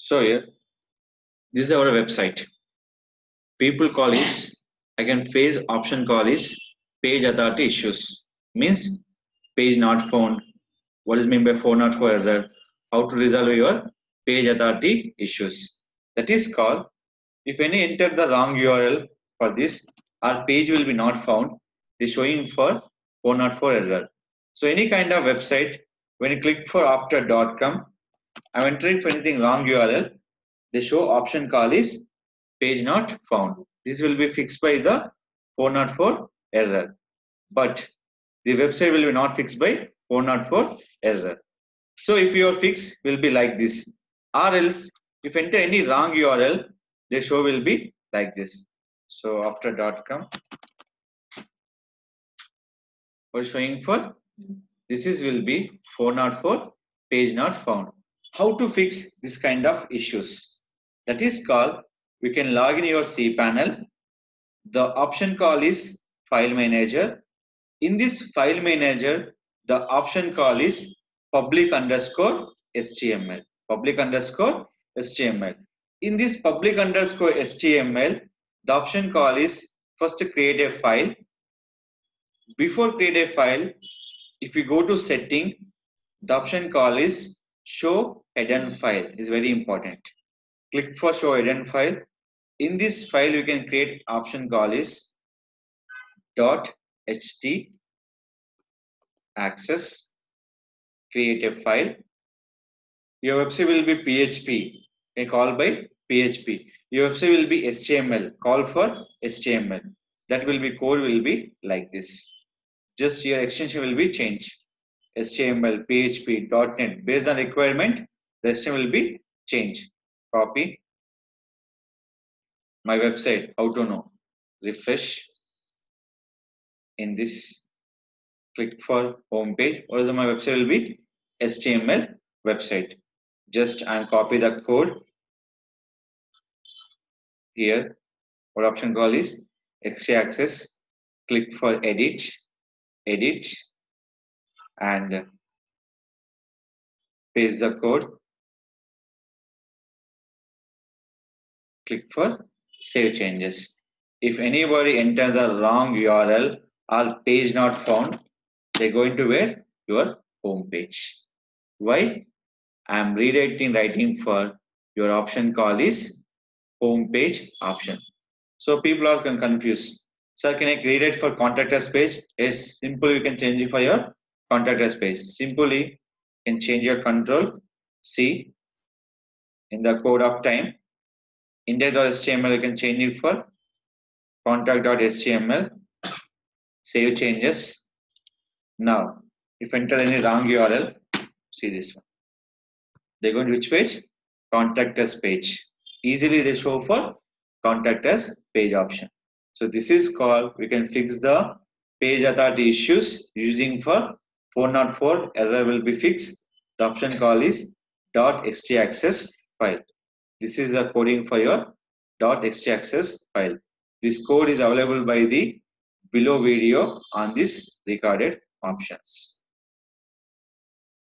So here, this is our website. People call is, again phase option call is page authority issues. Means page not found. What is meant by 404 error? How to resolve your page authority issues. That is called, if any enter the wrong URL for this, our page will be not found. This showing for 404 error. So any kind of website, when you click for after.com, I'm entering for anything wrong URL, they show option call is page not found. This will be fixed by the 404 error. But the website will be not fixed by 404 error. So if your fix will be like this, or else if enter any wrong URL, the show will be like this. So after.com, we're showing for this is will be 404 page not found. How to fix this kind of issues? That is called, we can log in your cPanel. The option call is file manager. In this file manager, the option call is public underscore HTML. Public underscore HTML. In this public underscore HTML, the option call is first to create a file. Before create a file, if you go to setting, the option call is show hidden file is very important. Click for show hidden file. In this file, you can create option call is .ht access, create a file. Your website will be PHP, a call by PHP. Your website will be HTML, call for HTML. That will be code will be like this. Just your extension will be changed. HTML, PHP, .NET. Based on requirement, the HTML will be changed. Copy. My website, how to know? Refresh. In this, click for home page. What is my website will be HTML website. Just I'm copy the code here. What option call is x-axis. Click for edit, and paste the code. Click for save changes. If anybody enter the wrong URL or page not found, they're going to where? Your home page. Why? I'm writing for your option call is home page option. So people are confused. Sir, can I create it for contact us page? Yes, simple. You can change it for your contact us page. Simply, you can change your control C in the code of time. Index.html, you can change it for contact.html. Save changes. Now, if enter any wrong URL, see this one. They go to which page? Contact us page. Easily they show for contact us page option. So this is called, we can fix the page authority issues using for 404 error will be fixed. The option call is .htaccess file. This is the coding for your .htaccess file. This code is available by the below video on this recorded options.